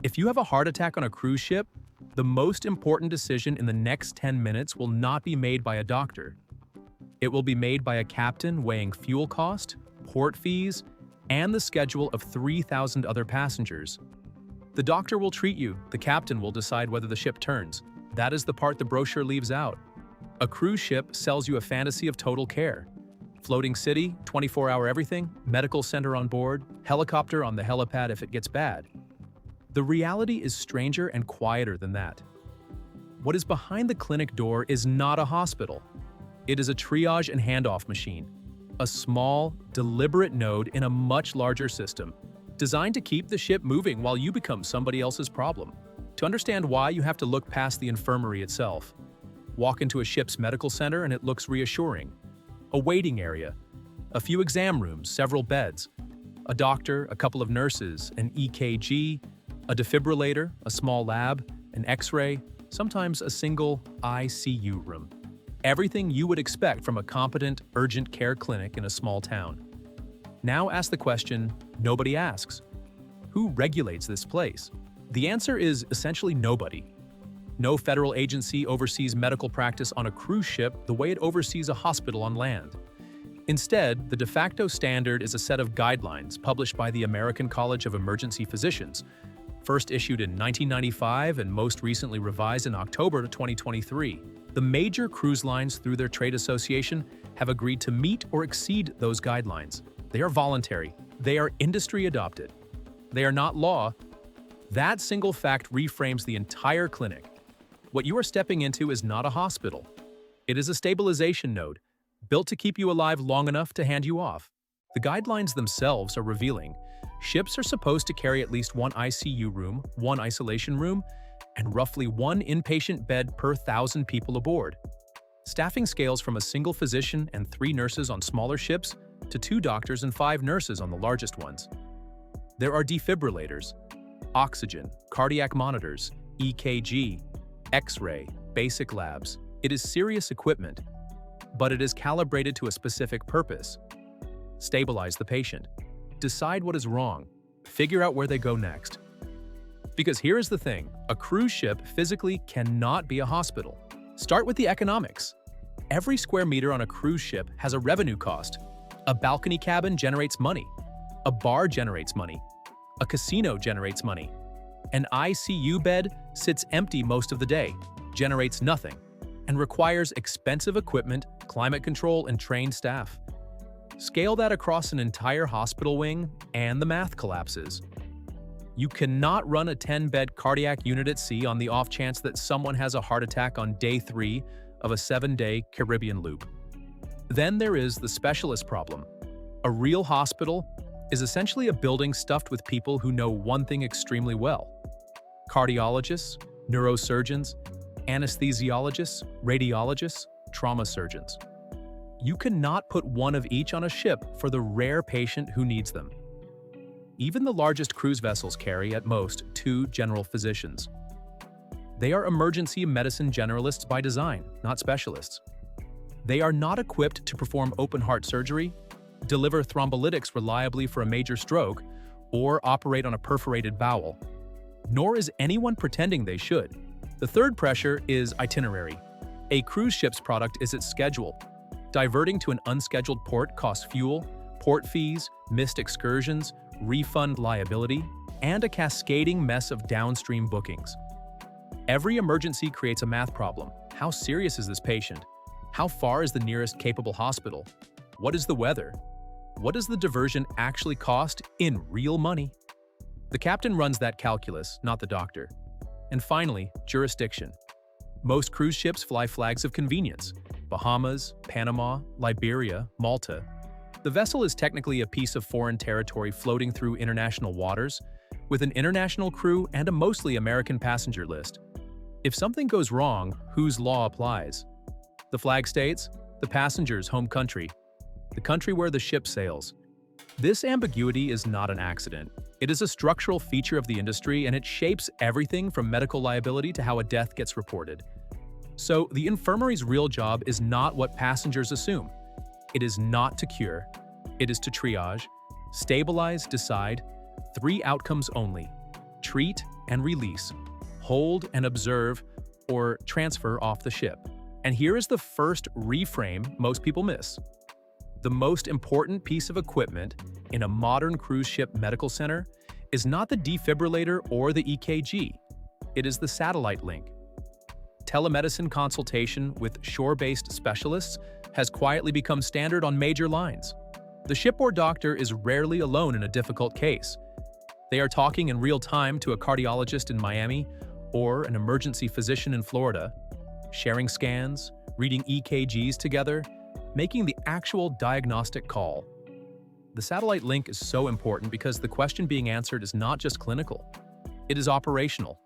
If you have a heart attack on a cruise ship, the most important decision in the next 10 minutes will not be made by a doctor. It will be made by a captain weighing fuel cost, port fees, and the schedule of 3,000 other passengers. The doctor will treat you, the captain will decide whether the ship turns. That is the part the brochure leaves out. A cruise ship sells you a fantasy of total care. Floating city, 24-hour everything, medical center on board, helicopter on the helipad if it gets bad. The reality is stranger and quieter than that. What is behind the clinic door is not a hospital. It is a triage and handoff machine, a small, deliberate node in a much larger system, designed to keep the ship moving while you become somebody else's problem. To understand why, you have to look past the infirmary itself. Walk into a ship's medical center and it looks reassuring. A waiting area, a few exam rooms, several beds, a doctor, a couple of nurses, an EKG, a defibrillator, a small lab, an X-ray, sometimes a single ICU room. Everything you would expect from a competent, urgent care clinic in a small town. Now ask the question nobody asks. Who regulates this place? The answer is essentially nobody. No federal agency oversees medical practice on a cruise ship the way it oversees a hospital on land. Instead, the de facto standard is a set of guidelines published by the American College of Emergency Physicians, first issued in 1995 and most recently revised in October 2023. The major cruise lines, through their trade association, have agreed to meet or exceed those guidelines. They are voluntary. They are industry adopted. They are not law. That single fact reframes the entire clinic. What you are stepping into is not a hospital. It is a stabilization node, built to keep you alive long enough to hand you off. The guidelines themselves are revealing. Ships are supposed to carry at least one ICU room, one isolation room, and roughly one inpatient bed per 1,000 people aboard. Staffing scales from a single physician and 3 nurses on smaller ships to 2 doctors and 5 nurses on the largest ones. There are defibrillators, oxygen, cardiac monitors, EKG, X-ray, basic labs. It is serious equipment, but it is calibrated to a specific purpose. Stabilize the patient. Decide what is wrong. Figure out where they go next. Because here is the thing, a cruise ship physically cannot be a hospital. Start with the economics. Every square meter on a cruise ship has a revenue cost. A balcony cabin generates money. A bar generates money. A casino generates money. An ICU bed sits empty most of the day, generates nothing, and requires expensive equipment, climate control, and trained staff. Scale that across an entire hospital wing, and the math collapses. You cannot run a 10-bed cardiac unit at sea on the off chance that someone has a heart attack on day 3 of a 7-day Caribbean loop. Then there is the specialist problem. A real hospital is essentially a building stuffed with people who know one thing extremely well: cardiologists, neurosurgeons, anesthesiologists, radiologists, trauma surgeons. You cannot put one of each on a ship for the rare patient who needs them. Even the largest cruise vessels carry, at most, 2 general physicians. They are emergency medicine generalists by design, not specialists. They are not equipped to perform open-heart surgery, deliver thrombolytics reliably for a major stroke, or operate on a perforated bowel. Nor is anyone pretending they should. The third pressure is itinerary. A cruise ship's product is its schedule. Diverting to an unscheduled port costs fuel, port fees, missed excursions, refund liability, and a cascading mess of downstream bookings. Every emergency creates a math problem. How serious is this patient? How far is the nearest capable hospital? What is the weather? What does the diversion actually cost in real money? The captain runs that calculus, not the doctor. And finally, jurisdiction. Most cruise ships fly flags of convenience: Bahamas, Panama, Liberia, Malta. The vessel is technically a piece of foreign territory floating through international waters, with an international crew and a mostly American passenger list. If something goes wrong, whose law applies? The flag states, the passenger's home country, the country where the ship sails. This ambiguity is not an accident. It is a structural feature of the industry, and it shapes everything from medical liability to how a death gets reported. So, the infirmary's real job is not what passengers assume. It is not to cure. It is to triage, stabilize, decide. 3 outcomes only: treat and release, hold and observe, or transfer off the ship. And here is the first reframe most people miss. The most important piece of equipment in a modern cruise ship medical center is not the defibrillator or the EKG. It is the satellite link. Telemedicine consultation with shore-based specialists has quietly become standard on major lines. The shipboard doctor is rarely alone in a difficult case. They are talking in real time to a cardiologist in Miami or an emergency physician in Florida, sharing scans, reading EKGs together, making the actual diagnostic call. The satellite link is so important because the question being answered is not just clinical, it is operational.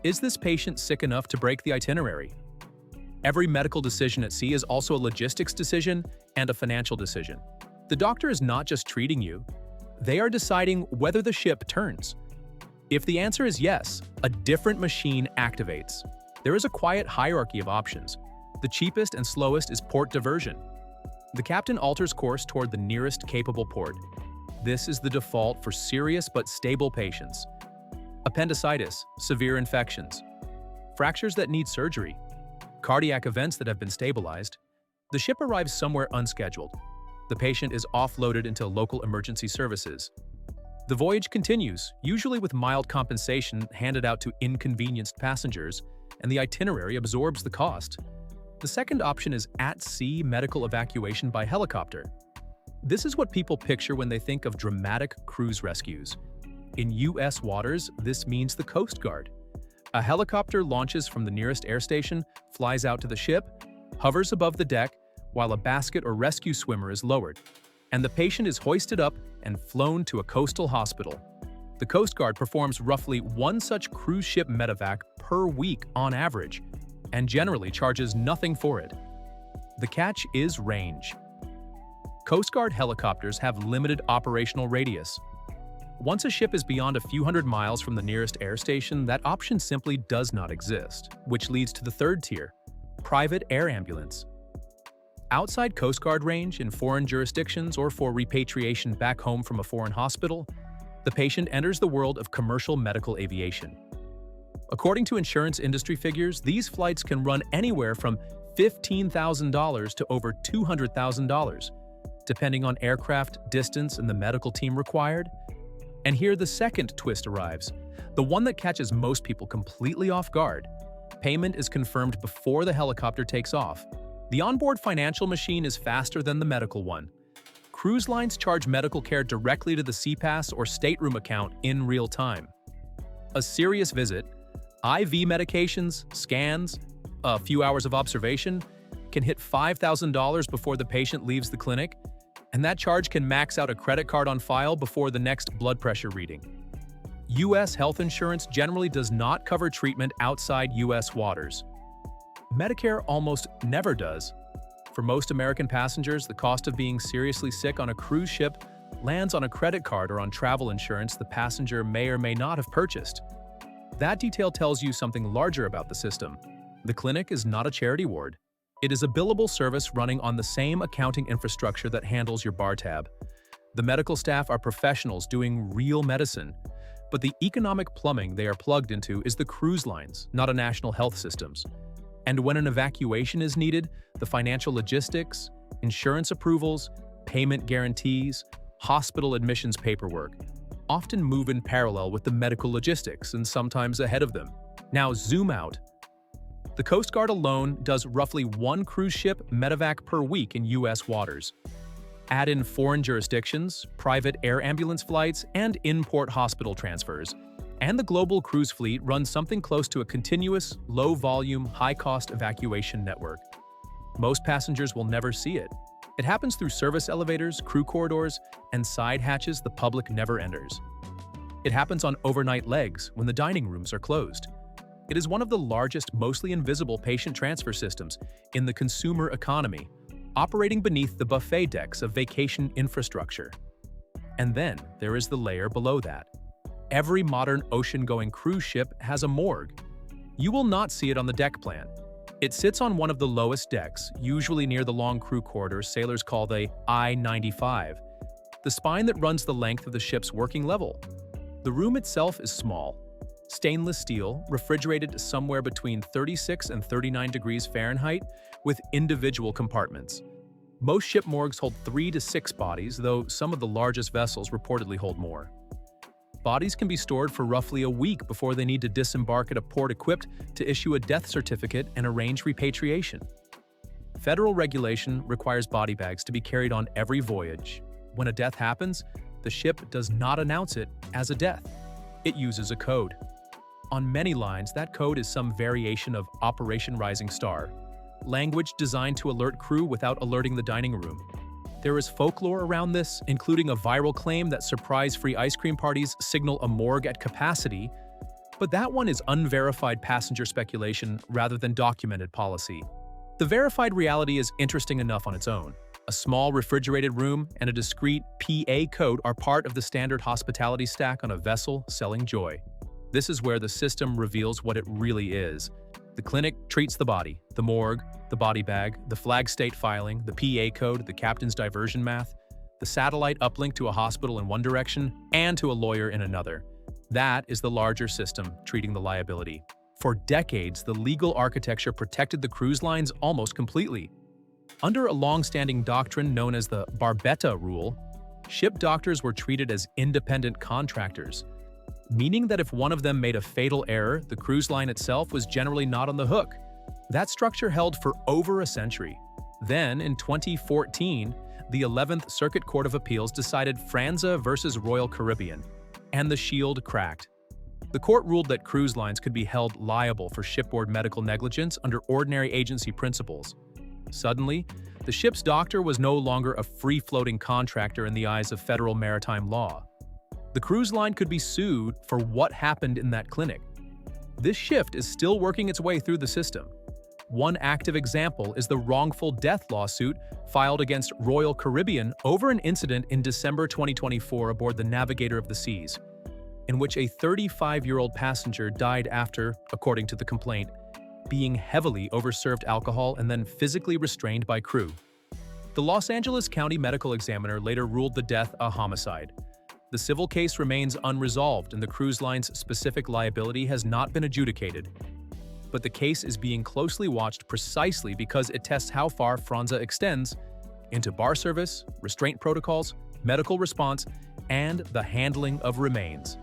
Is this patient sick enough to break the itinerary? Every medical decision at sea is also a logistics decision and a financial decision. The doctor is not just treating you, they are deciding whether the ship turns. If the answer is yes, a different machine activates. There is a quiet hierarchy of options. The cheapest and slowest is port diversion. The captain alters course toward the nearest capable port. This is the default for serious but stable patients. Appendicitis, severe infections, fractures that need surgery, cardiac events that have been stabilized. The ship arrives somewhere unscheduled. The patient is offloaded into local emergency services. The voyage continues, usually with mild compensation handed out to inconvenienced passengers, and the itinerary absorbs the cost. The second option is at-sea medical evacuation by helicopter. This is what people picture when they think of dramatic cruise rescues. In U.S. waters, this means the Coast Guard. A helicopter launches from the nearest air station, flies out to the ship, hovers above the deck, while a basket or rescue swimmer is lowered, and the patient is hoisted up and flown to a coastal hospital. The Coast Guard performs roughly one such cruise ship medevac per week on average, and generally charges nothing for it. The catch is range. Coast Guard helicopters have limited operational radius. Once a ship is beyond a few hundred miles from the nearest air station, that option simply does not exist, which leads to the third tier, private air ambulance. Outside Coast Guard range in foreign jurisdictions or for repatriation back home from a foreign hospital, the patient enters the world of commercial medical aviation. According to insurance industry figures, these flights can run anywhere from $15,000 to over $200,000, depending on aircraft, distance, and the medical team required. And here the second twist arrives, the one that catches most people completely off guard. Payment is confirmed before the helicopter takes off. The onboard financial machine is faster than the medical one. Cruise lines charge medical care directly to the SeaPass or stateroom account in real time. A serious visit, IV medications, scans, a few hours of observation can hit $5,000 before the patient leaves the clinic, and that charge can max out a credit card on file before the next blood pressure reading. U.S. health insurance generally does not cover treatment outside U.S. waters. Medicare almost never does. For most American passengers, the cost of being seriously sick on a cruise ship lands on a credit card or on travel insurance the passenger may or may not have purchased. That detail tells you something larger about the system. The clinic is not a charity ward. It is a billable service running on the same accounting infrastructure that handles your bar tab. The medical staff are professionals doing real medicine, but the economic plumbing they are plugged into is the cruise lines, not a national health systems. And when an evacuation is needed, the financial logistics, insurance approvals, payment guarantees, hospital admissions paperwork often move in parallel with the medical logistics and sometimes ahead of them. Now zoom out. The Coast Guard alone does roughly one cruise ship medevac per week in U.S. waters. Add in foreign jurisdictions, private air ambulance flights, and in-port hospital transfers, and the global cruise fleet runs something close to a continuous, low-volume, high-cost evacuation network. Most passengers will never see it. It happens through service elevators, crew corridors, and side hatches the public never enters. It happens on overnight legs when the dining rooms are closed. It is one of the largest, mostly invisible patient transfer systems in the consumer economy, operating beneath the buffet decks of vacation infrastructure. And then there is the layer below that. Every modern ocean-going cruise ship has a morgue. You will not see it on the deck plan. It sits on one of the lowest decks, usually near the long crew corridors sailors call the I-95, the spine that runs the length of the ship's working level. The room itself is small. Stainless steel, refrigerated somewhere between 36 and 39 degrees Fahrenheit, with individual compartments. Most ship morgues hold 3 to 6 bodies, though some of the largest vessels reportedly hold more. Bodies can be stored for roughly a week before they need to disembark at a port equipped to issue a death certificate and arrange repatriation. Federal regulation requires body bags to be carried on every voyage. When a death happens, the ship does not announce it as a death. It uses a code. On many lines, that code is some variation of Operation Rising Star, language designed to alert crew without alerting the dining room. There is folklore around this, including a viral claim that surprise-free ice cream parties signal a morgue at capacity, but that one is unverified passenger speculation rather than documented policy. The verified reality is interesting enough on its own. A small refrigerated room and a discrete PA code are part of the standard hospitality stack on a vessel selling joy. This is where the system reveals what it really is. The clinic treats the body, the morgue, the body bag, the flag state filing, the PA code, the captain's diversion math, the satellite uplink to a hospital in one direction and to a lawyer in another. That is the larger system treating the liability. For decades, the legal architecture protected the cruise lines almost completely. Under a long-standing doctrine known as the Barbetta Rule, ship doctors were treated as independent contractors, meaning that if one of them made a fatal error, the cruise line itself was generally not on the hook. That structure held for over a century. Then, in 2014, the 11th Circuit Court of Appeals decided Franza versus Royal Caribbean, and the shield cracked. The court ruled that cruise lines could be held liable for shipboard medical negligence under ordinary agency principles. Suddenly, the ship's doctor was no longer a free-floating contractor in the eyes of federal maritime law. The cruise line could be sued for what happened in that clinic. This shift is still working its way through the system. One active example is the wrongful death lawsuit filed against Royal Caribbean over an incident in December 2024 aboard the Navigator of the Seas, in which a 35-year-old passenger died after, according to the complaint, being heavily overserved alcohol and then physically restrained by crew. The Los Angeles County Medical Examiner later ruled the death a homicide. The civil case remains unresolved and the cruise line's specific liability has not been adjudicated. But the case is being closely watched precisely because it tests how far Franza extends into bar service, restraint protocols, medical response, and the handling of remains.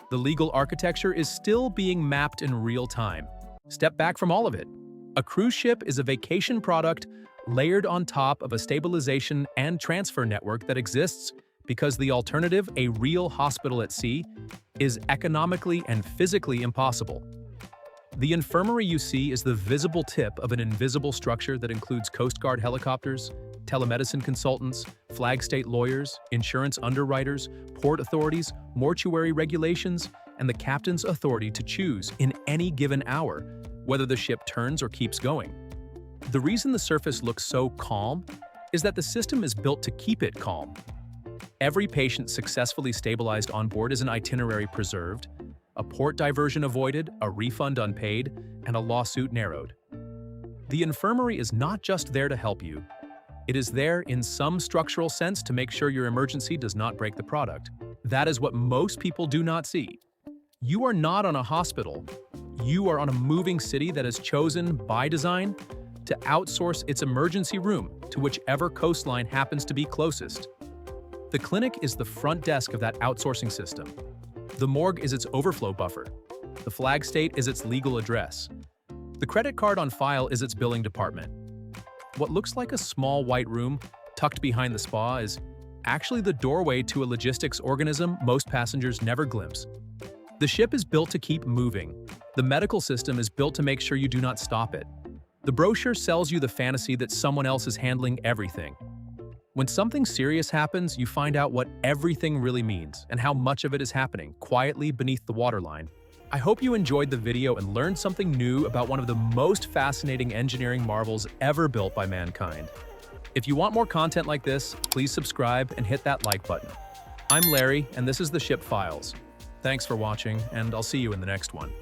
The legal architecture is still being mapped in real time. Step back from all of it. A cruise ship is a vacation product layered on top of a stabilization and transfer network that exists because the alternative, a real hospital at sea, is economically and physically impossible. The infirmary you see is the visible tip of an invisible structure that includes Coast Guard helicopters, telemedicine consultants, flag state lawyers, insurance underwriters, port authorities, mortuary regulations, and the captain's authority to choose in any given hour whether the ship turns or keeps going. The reason the surface looks so calm is that the system is built to keep it calm. Every patient successfully stabilized on board is an itinerary preserved, a port diversion avoided, a refund unpaid, and a lawsuit narrowed. The infirmary is not just there to help you. It is there in some structural sense to make sure your emergency does not break the product. That is what most people do not see. You are not on a hospital. You are on a moving city that has chosen, by design, to outsource its emergency room to whichever coastline happens to be closest. The clinic is the front desk of that outsourcing system. The morgue is its overflow buffer. The flag state is its legal address. The credit card on file is its billing department. What looks like a small white room tucked behind the spa is actually the doorway to a logistics organism most passengers never glimpse. The ship is built to keep moving. The medical system is built to make sure you do not stop it. The brochure sells you the fantasy that someone else is handling everything. When something serious happens, you find out what everything really means and how much of it is happening quietly beneath the waterline. I hope you enjoyed the video and learned something new about one of the most fascinating engineering marvels ever built by mankind. If you want more content like this, please subscribe and hit that like button. I'm Larry, and this is the Ship Files. Thanks for watching, and I'll see you in the next one.